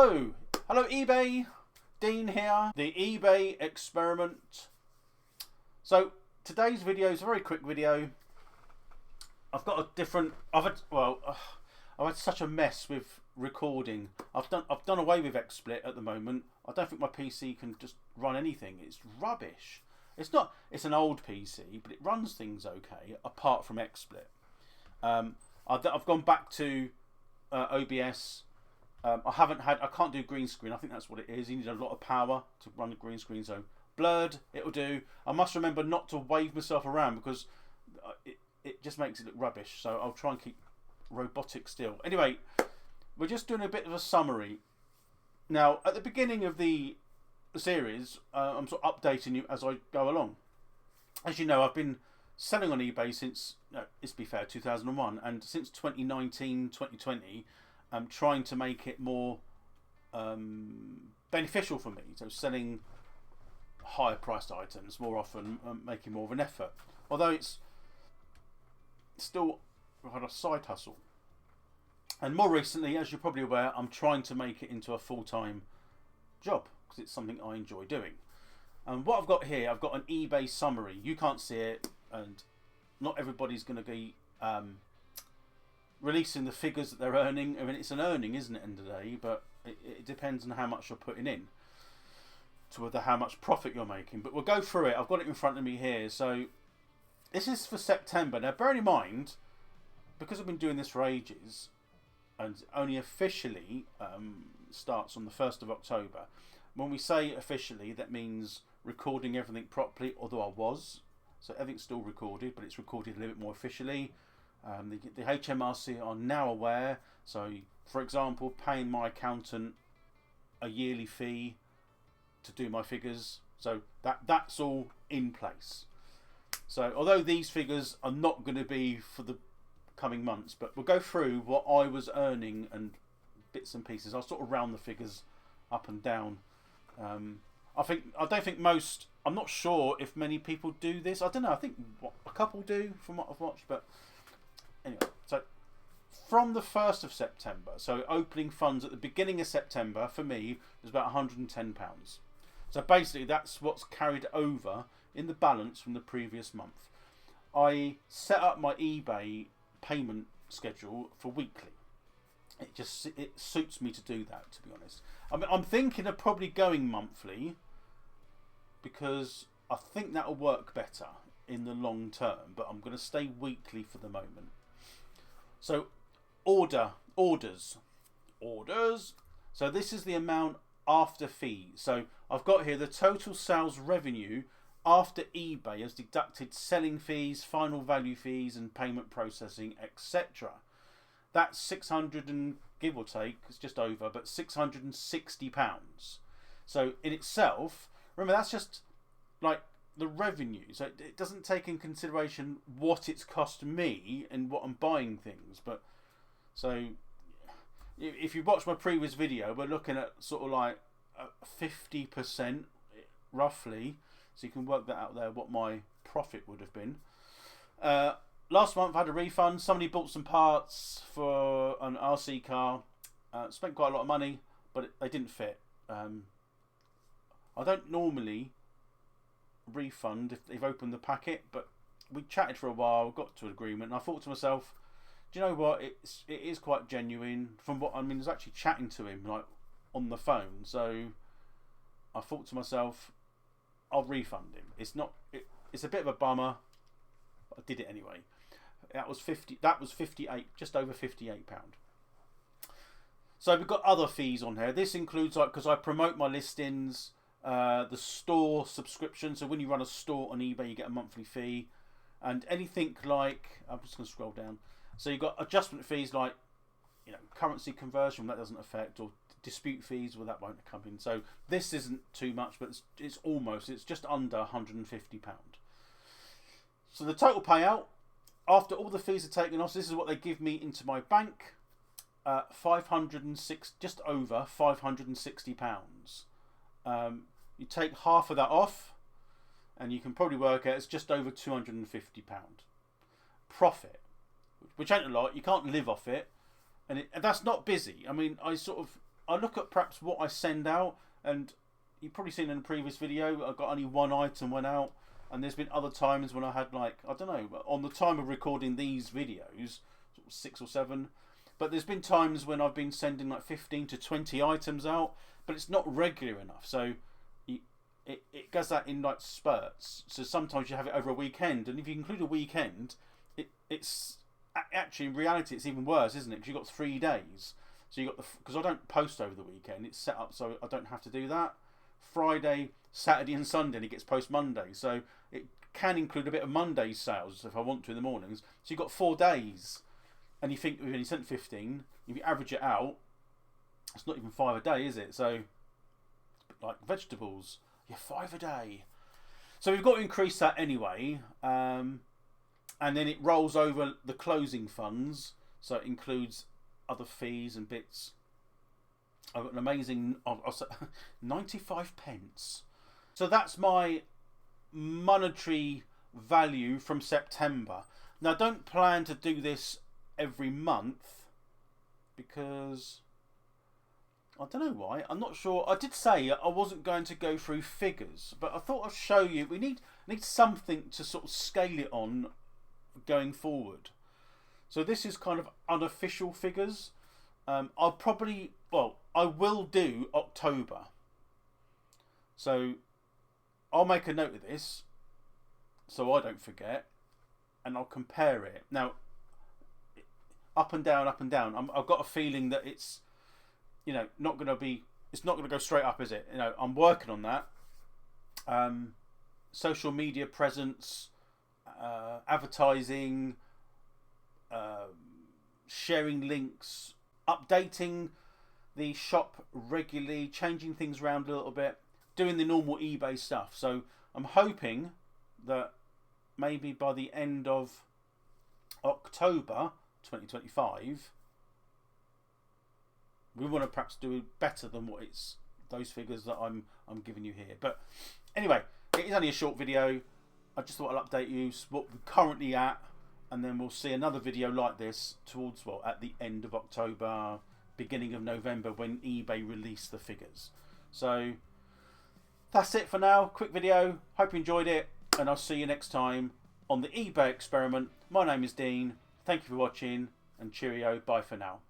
Hello eBay, Dean here, the eBay experiment. So today's video is a very quick video. I've got a different, I've had such a mess with recording. I've done away with XSplit at the moment. I don't think my PC can just run anything. It's rubbish. It's an old PC, but it runs things okay apart from XSplit. I've gone back to OBS. I can't do green screen. I think that's what it is. You need a lot of power to run the green screen. So blurred, it'll do. I must remember not to wave myself around because it just makes it look rubbish. So I'll try and keep robotic still. Anyway, we're just doing a bit of a summary. Now, at the beginning of the series, I'm sort of updating you as I go along. As you know, I've been selling on eBay since, let's be fair, 2001. And since 2019, 2020, I'm trying to make it more beneficial for me. So selling higher priced items more often, making more of an effort. Although it's still a side hustle. And more recently, as you're probably aware, I'm trying to make it into a full-time job because it's something I enjoy doing. And what I've got here, I've got an eBay summary. You can't see it, and not everybody's going to be releasing the figures that they're earning. I mean, it's an earning, isn't it, end of the day? But it depends on how much you're putting in to whether how much profit you're making. But we'll go through it. I've got it in front of me here. So this is for September. Now, bearing in mind, because I've been doing this for ages, and only officially starts on the 1st of October. When we say officially, that means recording everything properly, although I was. So everything's still recorded, but it's recorded a little bit more officially. The HMRC are now aware. So, for example, paying my accountant a yearly fee to do my figures. So that's all in place. So although these figures are not going to be for the coming months, but we'll go through what I was earning and bits and pieces. I'll sort of round the figures up and down. I'm not sure if many people do this. I don't know. I think a couple do from what I've watched, but anyway. So from the 1st of September, so opening funds at the beginning of September for me was about £110. So basically that's what's carried over in the balance from the previous month. I set up my eBay payment schedule for weekly. It suits me to do that, to be honest. I mean, I'm thinking of probably going monthly because I think that'll work better in the long term, but I'm going to stay weekly for the moment. So orders. So this is the amount after fees. So I've got here the total sales revenue after eBay has deducted selling fees, final value fees and payment processing, etc. That's 600 and give or take, it's just over, but £660. So in itself, remember that's just like the revenue. So it doesn't take in consideration what it's cost me and what I'm buying things. But so if you watch my previous video, we're looking at sort of like 50% roughly. So you can work that out there, what my profit would have been. Last month I had a refund. Somebody bought some parts for an RC car. Spent quite a lot of money, but they didn't fit. I don't normally refund if they've opened the packet, but we chatted for a while, got to an agreement, and I thought to myself, do you know what? It is quite genuine. From what I mean, I was actually chatting to him like on the phone, so I thought to myself, I'll refund him. It's a bit of a bummer, but I did it anyway. That was 58, just over £58. So we've got other fees on here. This includes, like, because I promote my listings, the store subscription. So when you run a store on eBay, you get a monthly fee, and anything like, I'm just going to scroll down. So you've got adjustment fees like, currency conversion, that doesn't affect, or dispute fees, well, that won't come in. So this isn't too much, but it's just under £150. So the total payout after all the fees are taken off, this is what they give me into my bank. Just over £560. You take half of that off, and you can probably work out it's just over £250 profit, which ain't a lot. You can't live off it, and that's not busy. I mean, I sort of I look at perhaps what I send out, and you've probably seen in a previous video, I got only one item went out, and there's been other times when I had like, I don't know, on the time of recording these videos, 6 or 7, but there's been times when I've been sending like 15 to 20 items out, but it's not regular enough. So it does that in like spurts. So sometimes you have it over a weekend, and if you include a weekend, it's actually in reality it's even worse, isn't it? Because you've got 3 days. So you got because I don't post over the weekend. It's set up so I don't have to do that. Friday, Saturday, and Sunday, and it gets post Monday. So it can include a bit of Monday's sales if I want to in the mornings. So you've got 4 days, and you think when you sent 15, if you average it out, it's not even 5 a day, is it? So it's a bit like vegetables, you're 5 a day. So we've got to increase that anyway, and then it rolls over the closing funds, so it includes other fees and bits. I've got an amazing 95 pence. So that's my monetary value from September. Now I don't plan to do this every month because I don't know why. I'm not sure. I did say I wasn't going to go through figures, but I thought I'd show you. We need something to sort of scale it on going forward. So this is kind of unofficial figures. I will do October. So I'll make a note of this so I don't forget, and I'll compare it. Now, up and down, up and down. I've got a feeling that it's, not going to be. It's not going to go straight up, is it? I'm working on that. Social media presence, advertising, sharing links, updating the shop regularly, changing things around a little bit, doing the normal eBay stuff. So I'm hoping that maybe by the end of October 2025, we want to perhaps do better than what it's those figures that I'm giving you here. But anyway, it is only a short video. I just thought I'd update you what we're currently at, and then we'll see another video like this towards at the end of October, beginning of November, when eBay release the figures. So that's it for now. Quick video. Hope you enjoyed it, and I'll see you next time on the eBay experiment. My name is Dean. Thank you for watching, and cheerio. Bye for now.